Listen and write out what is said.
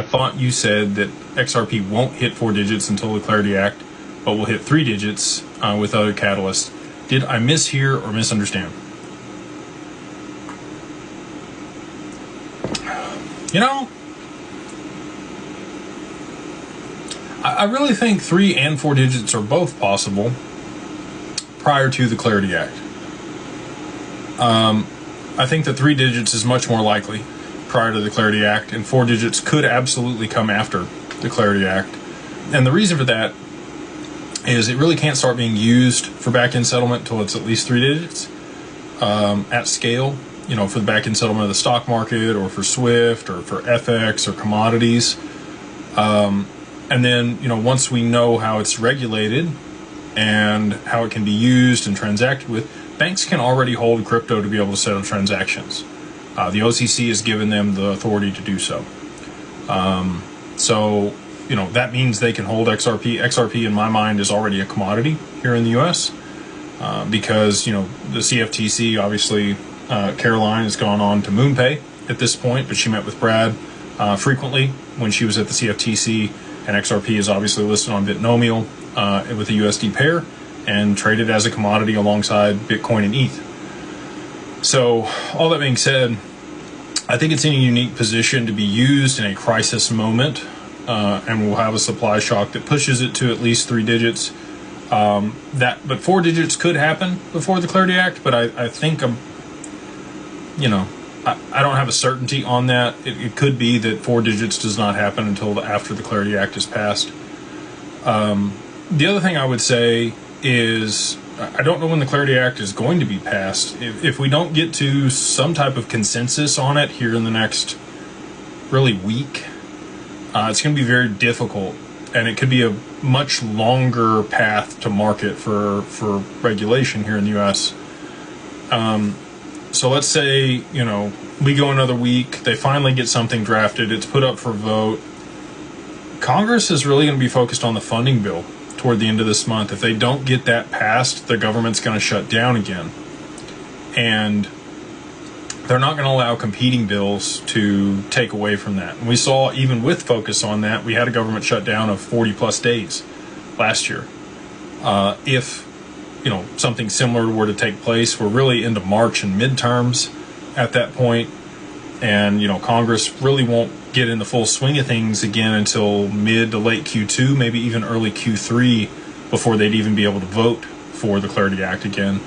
I thought you said that XRP won't hit 4 digits until the Clarity Act, but will hit 3 digits with other catalysts. Did I mishear or misunderstand? You know, I really think 3 and 4 digits are both possible prior to the Clarity Act. I think that 3 digits is much more likely prior to the Clarity Act, and 4 digits could absolutely come after the Clarity Act. And the reason for that is it really can't start being used for back-end settlement until it's at least 3 digits at scale, you know, for the back-end settlement of the stock market or for SWIFT or for FX or commodities. And then, you know, once we know how it's regulated and how it can be used and transacted with, banks can already hold crypto to be able to settle transactions. The OCC has given them the authority to do so. So, you know, that means they can hold XRP. XRP, in my mind, is already a commodity here in the U.S. Because, you know, the CFTC, obviously, Caroline has gone on to MoonPay at this point, but she met with Brad frequently when she was at the CFTC, and XRP is obviously listed on Bitnomial with a USD pair and traded as a commodity alongside Bitcoin and ETH. So, all that being said, I think it's in a unique position to be used in a crisis moment, and we'll have a supply shock that pushes it to at least 3 digits. But 4 digits could happen before the Clarity Act, but I think I don't have a certainty on that. It could be that 4 digits does not happen until after the Clarity Act is passed. The other thing I would say is I don't know when the Clarity Act is going to be passed. If we don't get to some type of consensus on it here in the next really week, it's going to be very difficult, and it could be a much longer path to market for regulation here in the U.S. So let's say, you know, we go another week, they finally get something drafted, it's put up for vote. Congress is really going to be focused on the funding bill toward the end of this month. If they don't get that passed, the government's going to shut down again. And they're not going to allow competing bills to take away from that. And we saw, even with focus on that, we had a government shutdown of 40 plus days last year. If, you know, something similar were to take place, we're really into March and midterms at that point. And, you know, Congress really won't get in the full swing of things again until mid to late Q2, maybe even early Q3, before they'd even be able to vote for the Clarity Act again.